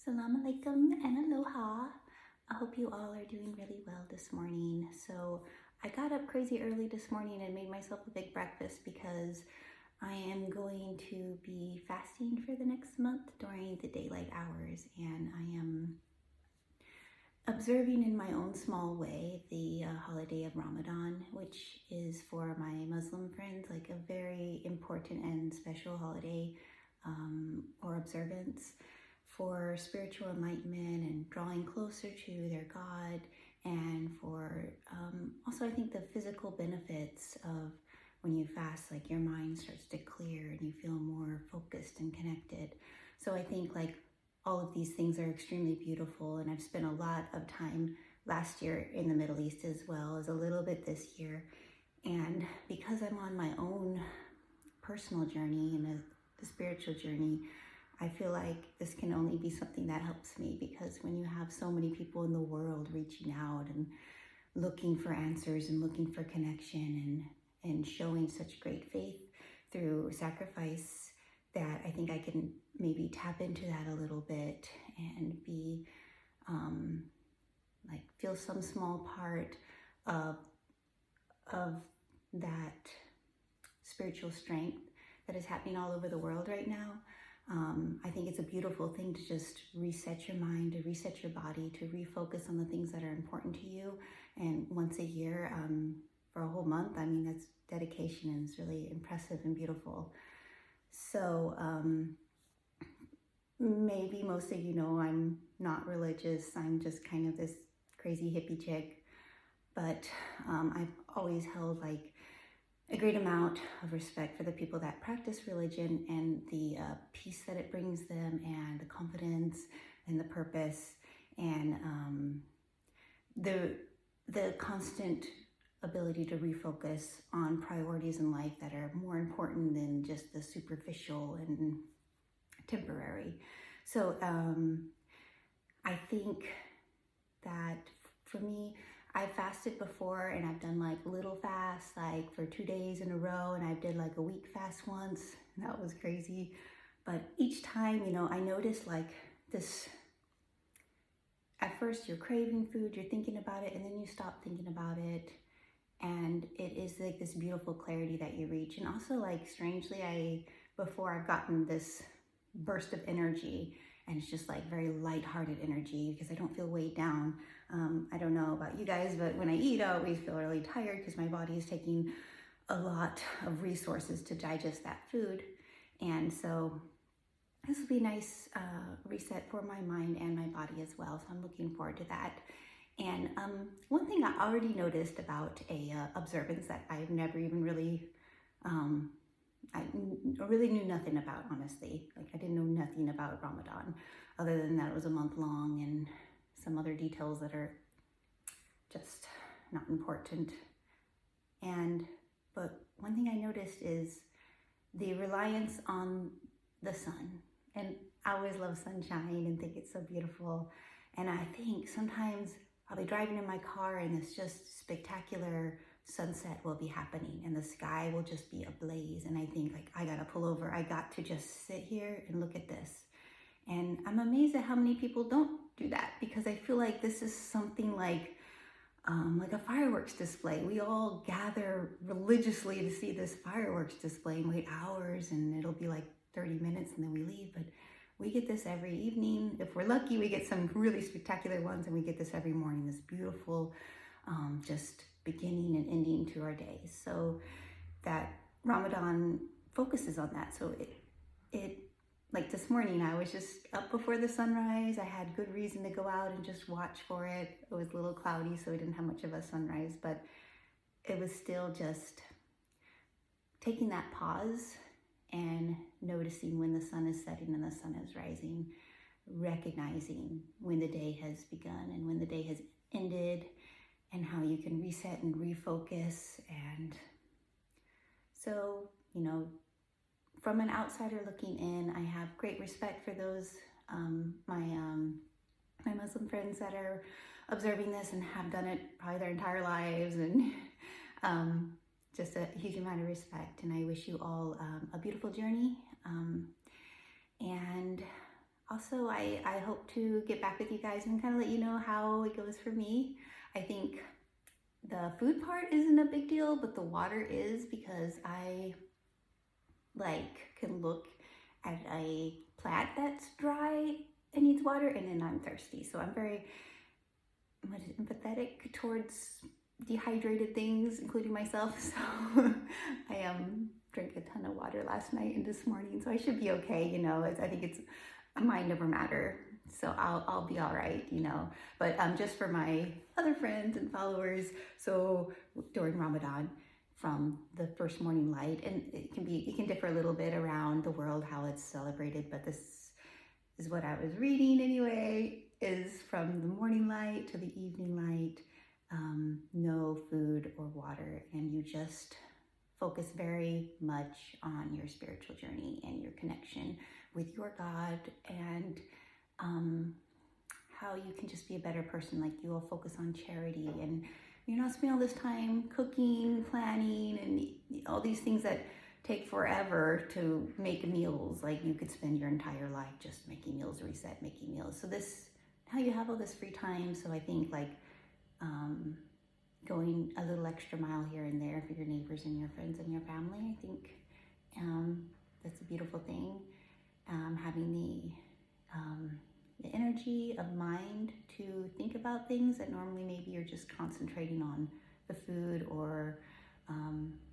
Assalamu alaikum and aloha. I hope you all are doing really well this morning. So I got up crazy early this morning and made myself a big breakfast because I am going to be fasting for the next month during the daylight hours, and I am observing in my own small way the holiday of Ramadan, which is for my Muslim friends like a very important and special holiday or observance for spiritual enlightenment and drawing closer to their God, and for also I think the physical benefits of when you fast, like your mind starts to clear and you feel more focused and connected. So I think like all of these things are extremely beautiful, and I've spent a lot of time last year in the Middle East as well as a little bit this year. And because I'm on my own personal journey and the spiritual journey, I feel like this can only be something that helps me, because when you have so many people in the world reaching out and looking for answers and looking for connection and showing such great faith through sacrifice, that I think I can maybe tap into that a little bit and be like feel some small part of that spiritual strength that is happening all over the world right now. I think it's a beautiful thing to just reset your mind, to reset your body, to refocus on the things that are important to you. And once a year, for a whole month, I mean, that's dedication, and it's really impressive and beautiful. So maybe most of you know I'm not religious. I'm just kind of this crazy hippie chick. But I've always held like a great amount of respect for the people that practice religion and the peace that it brings them, and the confidence and the purpose, and the constant ability to refocus on priorities in life that are more important than just the superficial and temporary. So I think that for me, I fasted before, and I've done like little fasts, like for 2 days in a row, and I did like a week fast once, and that was crazy. But each time, you know, I noticed like this, at first you're craving food, you're thinking about it, and then you stop thinking about it. And it is like this beautiful clarity that you reach. And also like strangely, before I've gotten this burst of energy, and it's just like very lighthearted energy because I don't feel weighed down. I don't know about you guys, but when I eat, I always feel really tired because my body is taking a lot of resources to digest that food. And so this will be a nice reset for my mind and my body as well. So I'm looking forward to that. And one thing I already noticed about a observance that I've never even really, I really knew nothing about, honestly. Like I didn't know nothing about Ramadan, other than that it was a month long and some other details that are just not important. But one thing I noticed is the reliance on the sun. And I always love sunshine and think it's so beautiful. And I think sometimes I'll be driving in my car and this just spectacular sunset will be happening and the sky will just be ablaze. And I think like, I gotta pull over. I got to just sit here and look at this. And I'm amazed at how many people don't do that, because I feel like this is something like a fireworks display. We all gather religiously to see this fireworks display and wait hours, and it'll be like 30 minutes and then we leave. But we get this every evening. If we're lucky, we get some really spectacular ones, and we get this every morning, this beautiful just beginning and ending to our days. So that Ramadan focuses on that. So it like this morning, I was just up before the sunrise. I had good reason to go out and just watch for it. It was a little cloudy, so we didn't have much of a sunrise, but it was still just taking that pause and noticing when the sun is setting and the sun is rising, recognizing when the day has begun and when the day has ended, and how you can reset and refocus. And so, you know, from an outsider looking in, I have great respect for those, my Muslim friends that are observing this and have done it probably their entire lives, and just a huge amount of respect. And I wish you all a beautiful journey. And also, I hope to get back with you guys and kind of let you know how it goes for me. I think the food part isn't a big deal, but the water is, because I can look at a plant that's dry and needs water, and then I'm thirsty. So I'm very empathetic towards dehydrated things, including myself. So I drank a ton of water last night and this morning, so I should be okay. You know, I think it's a mind over matter, so I'll be all right. You know, but just for my other friends and followers, so during Ramadan, from the first morning light, and it can differ a little bit around the world how it's celebrated, but this is what I was reading anyway, is from the morning light to the evening light, no food or water, and you just focus very much on your spiritual journey and your connection with your God, and how you can just be a better person. Like, you will focus on charity, and you're not spending all this time cooking, planning, and all these things that take forever to make meals. Like, you could spend your entire life just making meals, making meals. So now you have all this free time. So I think going a little extra mile here and there for your neighbors and your friends and your family, I think that's a beautiful thing. Having the energy of mind to think about things that normally maybe you're just concentrating on the food, or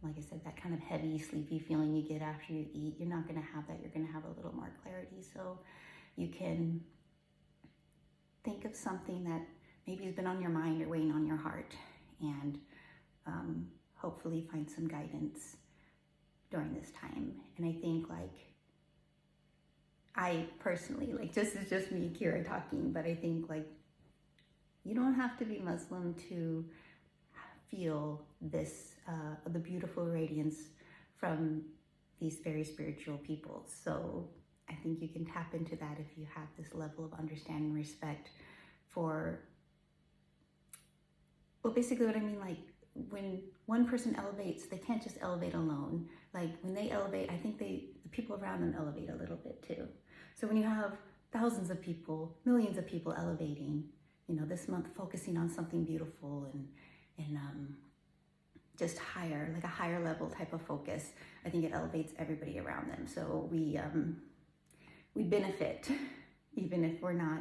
like I said, that kind of heavy, sleepy feeling you get after you eat. You're not going to have that. You're going to have a little more clarity. So you can think of something that maybe has been on your mind or weighing on your heart, and hopefully find some guidance during this time. And I think, I personally, this is just me, Kira, talking, but I think you don't have to be Muslim to feel this, the beautiful radiance from these very spiritual people. So I think you can tap into that if you have this level of understanding and respect for, well, basically what I mean, when one person elevates, they can't just elevate alone. When they elevate, I think the people around them elevate a little bit too. So when you have thousands of people, millions of people elevating, this month focusing on something beautiful and just higher, a higher level type of focus, I think it elevates everybody around them. So we benefit, even if we're not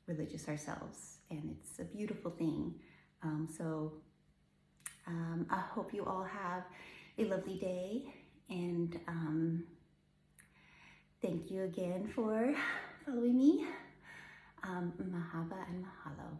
religious ourselves, and it's a beautiful thing. I hope you all have a lovely day, and thank you again for following me. Mahaba and mahalo.